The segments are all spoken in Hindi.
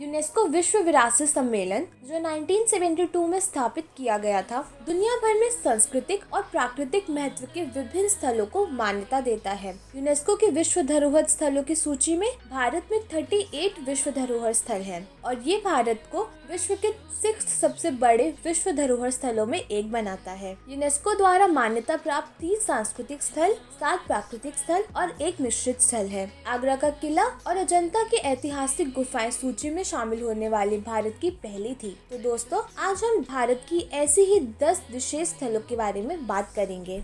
यूनेस्को विश्व विरासत सम्मेलन जो 1972 में स्थापित किया गया था, दुनिया भर में सांस्कृतिक और प्राकृतिक महत्व के विभिन्न स्थलों को मान्यता देता है। यूनेस्को के विश्व धरोहर स्थलों की सूची में भारत में 38 विश्व धरोहर स्थल हैं और ये भारत को विश्व के 6 सबसे बड़े विश्व धरोहर स्थलों में एक बनाता है। यूनेस्को द्वारा मान्यता प्राप्त 30 सांस्कृतिक स्थल, 7 प्राकृतिक स्थल और 1 मिश्रित स्थल है। आगरा का किला और अजंता की ऐतिहासिक गुफाएं सूची में शामिल होने वाली भारत की पहली थी। तो दोस्तों, आज हम भारत की ऐसी ही 10 विशेष स्थलों के बारे में बात करेंगे।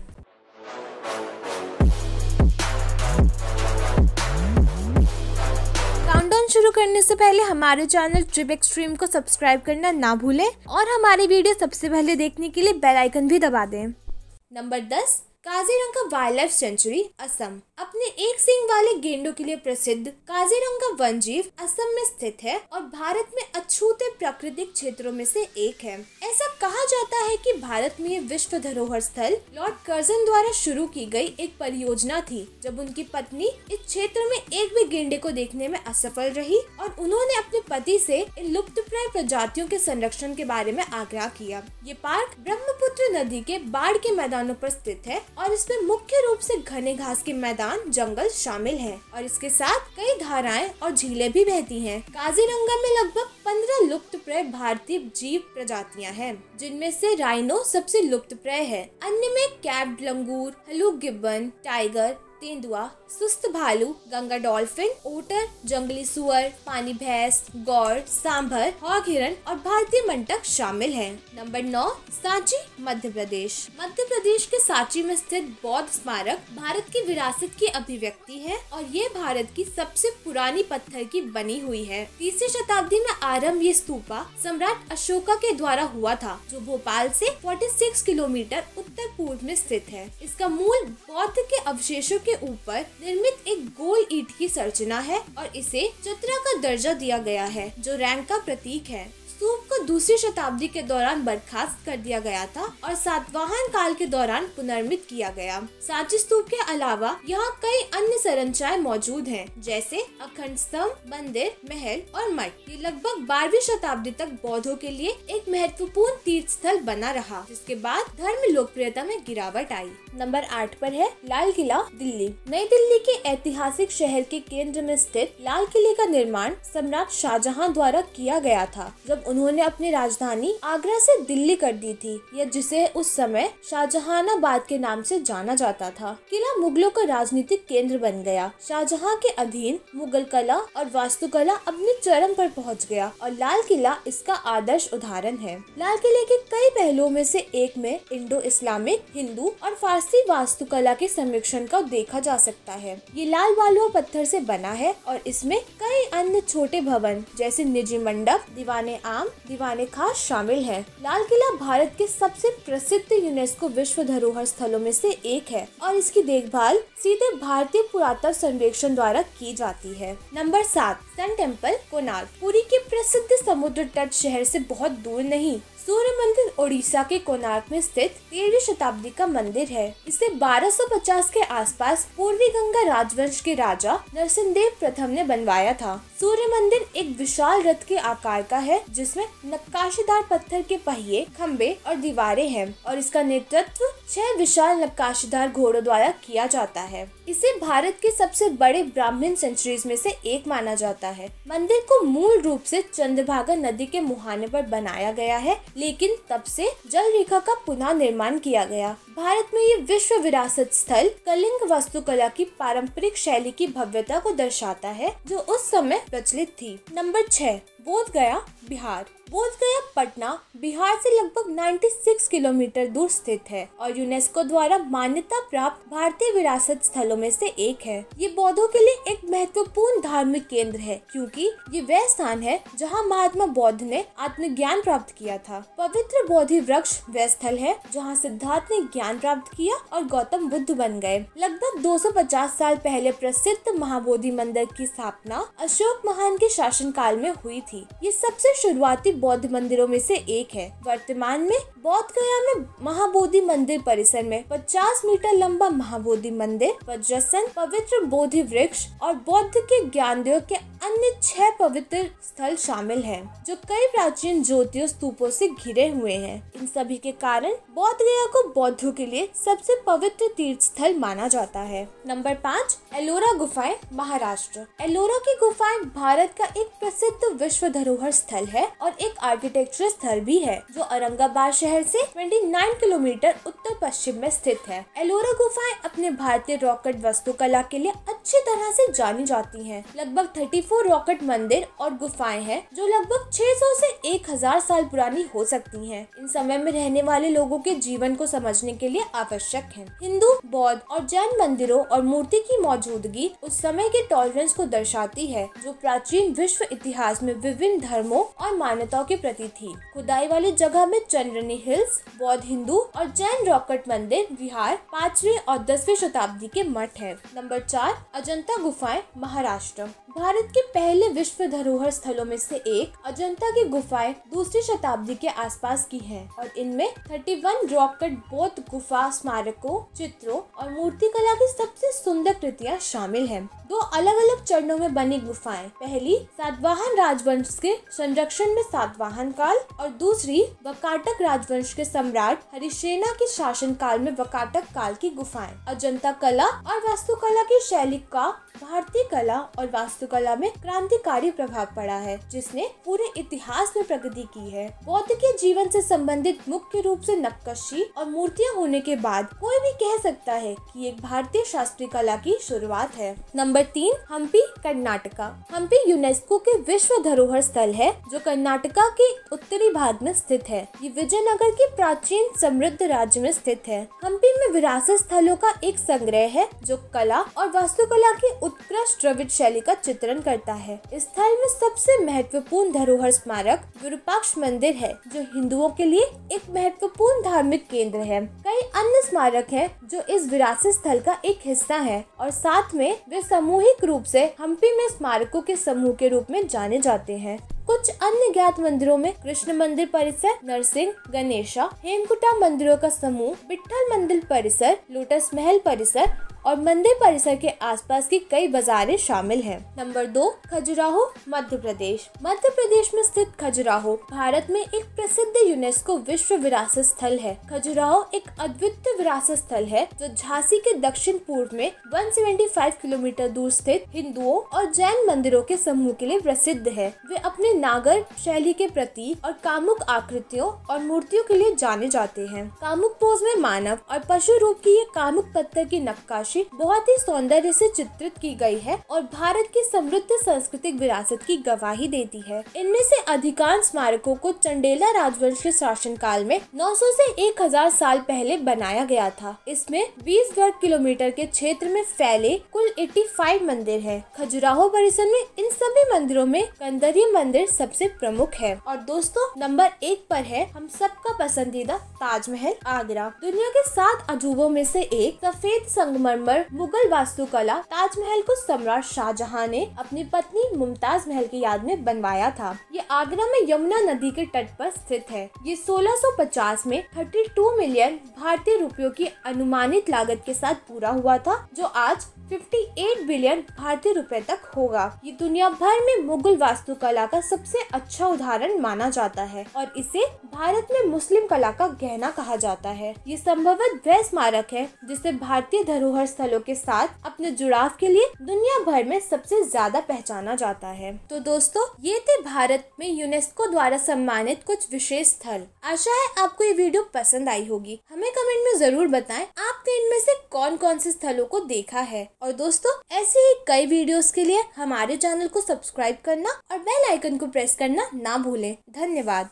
काउंटडाउन शुरू करने से पहले हमारे चैनल ट्रिप एक्सट्रीम को सब्सक्राइब करना ना भूलें और हमारी वीडियो सबसे पहले देखने के लिए बेल आइकन भी दबा दें। Number 10, Kaziranga wild life sanctuary, Assam. अपने एक सींग वाले गेंडों के लिए प्रसिद्ध काजीरंगा वन जीव असम में स्थित है और भारत में अछूते प्राकृतिक क्षेत्रों में से एक है। ऐसा कहा जाता है कि भारत में ये विश्व धरोहर स्थल लॉर्ड कर्जन द्वारा शुरू की गई एक परियोजना थी, जब उनकी पत्नी इस क्षेत्र में एक भी गेंडे को देखने में असफल रही और उन्होंने अपने पति से इन लुप्तप्राय प्रजातियों के संरक्षण के बारे में आग्रह किया। ये पार्क ब्रह्मपुत्र नदी के बाढ़ के मैदानों पर स्थित है और इसमें मुख्य रूप से घने घास के मैदान, जंगल शामिल है और इसके साथ कई धाराएं और झीलें भी बहती हैं। काजीरंगा में लगभग 15 लुप्तप्राय भारतीय जीव प्रजातियां हैं, जिनमें से राइनो सबसे लुप्तप्राय है। अन्य में कैप्ड लंगूर, हलूक गिब्बन, टाइगर, तेंदुआ, सुस्त भालू, गंगा डॉल्फिन, ओटर, जंगली सुअर, पानी भैंस, गौर, सांभर, हॉग हिरन और भारतीय मंटक शामिल हैं। नंबर 9, सांची, मध्य प्रदेश। मध्य प्रदेश के सांची में स्थित बौद्ध स्मारक भारत की विरासत की अभिव्यक्ति है और ये भारत की सबसे पुरानी पत्थर की बनी हुई है। 3वीं शताब्दी में आरंभ ये स्तूपा सम्राट अशोका के द्वारा हुआ था, जो भोपाल से 46 किलोमीटर उत्तर पूर्व में स्थित है। इसका मूल बौद्ध के अवशेषों के ऊपर निर्मित एक गोल ईंट की संरचना है और इसे चतरा का दर्जा दिया गया है, जो रैंक का प्रतीक है। स्तूप को 2वीं शताब्दी के दौरान बर्खास्त कर दिया गया था और सातवाहन काल के दौरान पुनर्निर्मित किया गया। सांची स्तूप के अलावा यहाँ कई अन्य संरचनाएं मौजूद हैं, जैसे अखंड स्तंभ, मंदिर, महल और मठ। ये लगभग 12वीं शताब्दी तक बौद्धों के लिए एक महत्वपूर्ण तीर्थ स्थल बना रहा, जिसके बाद धर्म लोकप्रियता में गिरावट आई। नंबर 8 पर है लाल किला, दिल्ली। नई दिल्ली के ऐतिहासिक शहर के केंद्र में स्थित लाल किले का निर्माण सम्राट शाहजहां द्वारा किया गया था, जब उन्होंने अपनी राजधानी आगरा से दिल्ली कर दी थी, या जिसे उस समय शाहजहानाबाद के नाम से जाना जाता था। किला मुगलों का राजनीतिक केंद्र बन गया। शाहजहां के अधीन मुगल कला और वास्तुकला अपने चरम पर पहुंच गया और लाल किला इसका आदर्श उदाहरण है। लाल किले के कई पहलुओं में से एक में इंडो इस्लामिक, हिंदू और फारसी वास्तुकला के संमिश्रण को देखा जा सकता है। ये लाल वालुआ पत्थर से बना है और इसमें कई अन्य छोटे भवन जैसे निजी मंडप, दीवाने आम, दीवाने खास शामिल है। लाल किला भारत के सबसे प्रसिद्ध यूनेस्को विश्व धरोहर स्थलों में से एक है और इसकी देखभाल सीधे भारतीय पुरातत्व सर्वेक्षण द्वारा की जाती है। Number 7, sun temple, Konark. Puri के प्रसिद्ध समुद्र तट शहर से बहुत दूर नहीं, सूर्य मंदिर ओडिशा के कोणार्क में स्थित 13वीं शताब्दी का मंदिर है। इसे 1250 के आसपास पूर्वी गंगा राजवंश के राजा नरसिंहदेव प्रथम ने बनवाया था। सूर्य मंदिर एक विशाल रथ के आकार का है, जिसमें नक्काशीदार पत्थर के पहिए, खंबे और दीवारें हैं और इसका नेतृत्व 6 विशाल नक्काशीदार घोड़ों द्वारा किया जाता है। इसे भारत के सबसे बड़े ब्राह्मण सेंचुरीज में से एक माना जाता है। मंदिर को मूल रूप से चंद्रभागा नदी के मुहाने पर बनाया गया है, लेकिन तब से जल रेखा का पुनः निर्माण किया गया। भारत में ये विश्व विरासत स्थल कलिंग वास्तुकला की पारंपरिक शैली की भव्यता को दर्शाता है, जो उस समय प्रचलित थी। नंबर 6, बोध गया, बिहार। बोध गया पटना बिहार से लगभग 96 किलोमीटर दूर स्थित है और यूनेस्को द्वारा मान्यता प्राप्त भारतीय विरासत स्थलों में से एक है। ये बौद्धों के लिए एक महत्वपूर्ण धार्मिक केंद्र है, क्योंकि ये वह स्थान है जहां महात्मा बौद्ध ने आत्मज्ञान प्राप्त किया था। पवित्र बोधि वृक्ष वह स्थल है जहां सिद्धार्थ ने ज्ञान प्राप्त किया और गौतम बुद्ध बन गए। लगभग 250 साल पहले प्रसिद्ध महाबोधि मंदिर की स्थापना अशोक महान के शासन काल में हुई थी। ये सबसे शुरुआती बौद्ध मंदिरों में से एक है। वर्तमान में बौद्ध गया में महाबोधि मंदिर परिसर में 50 मीटर लंबा महाबोधि मंदिर, वज्रासन, पवित्र बोधि वृक्ष और बौद्ध के ज्ञानदेव के अन्य 6 पवित्र स्थल शामिल हैं, जो कई प्राचीन ज्योतियों स्तूपों से घिरे हुए हैं। इन सभी के कारण बौद्ध गया को बौद्धों के लिए सबसे पवित्र तीर्थ स्थल माना जाता है। नंबर 5, एलोरा गुफाएं, महाराष्ट्र। एलोरा की गुफाएं भारत का एक प्रसिद्ध विश्व धरोहर स्थल है और एक आर्किटेक्चर स्थल भी है, जो औरंगाबाद शहर से 29 किलोमीटर उत्तर पश्चिम में स्थित है। एलोरा गुफाएं अपने भारतीय रॉकेट वास्तुकला के लिए अच्छी तरह से जानी जाती हैं। लगभग 34 रॉकेट मंदिर और गुफाएं हैं, जो लगभग 600 से 1000 साल पुरानी हो सकती हैं। इन समय में रहने वाले लोगों के जीवन को समझने के लिए आवश्यक है। हिंदू, बौद्ध और जैन मंदिरों और मूर्ति की मौजूदगी उस समय के टॉलरेंस को दर्शाती है, जो प्राचीन विश्व इतिहास में विभिन्न धर्मों और मान्यताओं के प्रति थी। खुदाई वाली जगह में चंद्रनी हिल्स, बौद्ध, हिंदू और जैन रॉकेट मंदिर, विहार, 5वीं और 10वीं शताब्दी के मठ है। नंबर 4, अजंता गुफाएं, महाराष्ट्र। भारत के पहले विश्व धरोहर स्थलों में से एक अजंता की गुफाएं 2वीं शताब्दी के आसपास की हैं और इनमें 31 रॉकेट बौद्ध गुफा स्मारकों, चित्रों और मूर्तिकला की सबसे सुंदर कृतियां शामिल हैं। 2 अलग अलग चरणों में बनी गुफाएं, पहली सातवाहन राजवंश के संरक्षण में सातवाहन काल और दूसरी वकाटक राजवंश के सम्राट हरिसेना के शासन काल में वकाटक काल की गुफाएं। अजंता कला और वास्तुकला की शैली का भारतीय कला और वास्तुकला में क्रांतिकारी प्रभाव पड़ा है, जिसने पूरे इतिहास में प्रगति की है। बौद्ध के जीवन से संबंधित मुख्य रूप से नक्काशी और मूर्तियां होने के बाद कोई भी कह सकता है कि एक भारतीय शास्त्रीय कला की शुरुआत है। नंबर 3, हम्पी, कर्नाटका। हम्पी यूनेस्को के विश्व धरोहर स्थल है, जो कर्नाटका के उत्तरी भाग में स्थित है। ये विजयनगर के प्राचीन समृद्ध राज्य में स्थित है। हम्पी में विरासत स्थलों का एक संग्रह है, जो कला और वास्तुकला की उत्कृष्ट द्रविड़ शैली का चित्रण करता है। इस स्थल में सबसे महत्वपूर्ण धरोहर स्मारक विरूपाक्ष मंदिर है, जो हिंदुओं के लिए एक महत्वपूर्ण धार्मिक केंद्र है। कई अन्य स्मारक हैं, जो इस विरासत स्थल का एक हिस्सा है और साथ में वे सामूहिक रूप से हम्पी में स्मारकों के समूह के रूप में जाने जाते हैं। कुछ अन्य ज्ञात मंदिरों में कृष्ण मंदिर परिसर, नरसिंह, गणेशा, हेमकुटा मंदिरों का समूह, विट्ठल मंदिर परिसर, लोटस महल परिसर और मंदिर परिसर के आसपास की कई बाजारें शामिल हैं। नंबर 2, खजुराहो, मध्य प्रदेश। मध्य प्रदेश में स्थित खजुराहो भारत में एक प्रसिद्ध यूनेस्को विश्व विरासत स्थल है। खजुराहो एक अद्वितीय विरासत स्थल है, जो झांसी के दक्षिण पूर्व में 175 किलोमीटर दूर स्थित हिंदुओं और जैन मंदिरों के समूह के लिए प्रसिद्ध है। वे अपने नागर शैली के प्रतीक और कामुक आकृतियों और मूर्तियों के लिए जाने जाते हैं। कामुक पोज में मानव और पशु रूप की ये कामुक पत्थर की नक्काशी बहुत ही सौंदर्य से चित्रित की गई है और भारत की समृद्ध सांस्कृतिक विरासत की गवाही देती है। इनमें से अधिकांश स्मारकों को चंडेला राजवंश के शासन काल में 900 से 1000 साल पहले बनाया गया था। इसमें 20 वर्ग किलोमीटर के क्षेत्र में फैले कुल 85 मंदिर हैं। खजुराहो परिसर में इन सभी मंदिरों में कंदरिया मंदिर सबसे प्रमुख है। और दोस्तों, नंबर 1 पर है हम सबका पसंदीदा ताजमहल, आगरा। दुनिया के 7 अजूबों में से एक सफेद संगमरमर मुगल वास्तुकला ताजमहल को सम्राट शाहजहां ने अपनी पत्नी मुमताज महल की याद में बनवाया था। ये आगरा में यमुना नदी के तट पर स्थित है। ये 1650 में 32 मिलियन भारतीय रुपयों की अनुमानित लागत के साथ पूरा हुआ था, जो आज 58 बिलियन भारतीय रुपए तक होगा। ये दुनिया भर में मुगल वास्तुकला का सबसे अच्छा उदाहरण माना जाता है और इसे भारत में मुस्लिम कला का गहना कहा जाता है। ये संभवतः वह स्मारक है जिसे भारतीय धरोहर स्थलों के साथ अपने जुड़ाव के लिए दुनिया भर में सबसे ज्यादा पहचाना जाता है। तो दोस्तों, ये थे भारत में यूनेस्को द्वारा सम्मानित कुछ विशेष स्थल। आशा है आपको ये वीडियो पसंद आई होगी। हमें कमेंट में जरूर बताएं आपने इनमें से कौन कौन से स्थलों को देखा है। और दोस्तों, ऐसे ही कई वीडियोस के लिए हमारे चैनल को सब्सक्राइब करना और बेल आइकन को प्रेस करना ना भूलें। धन्यवाद।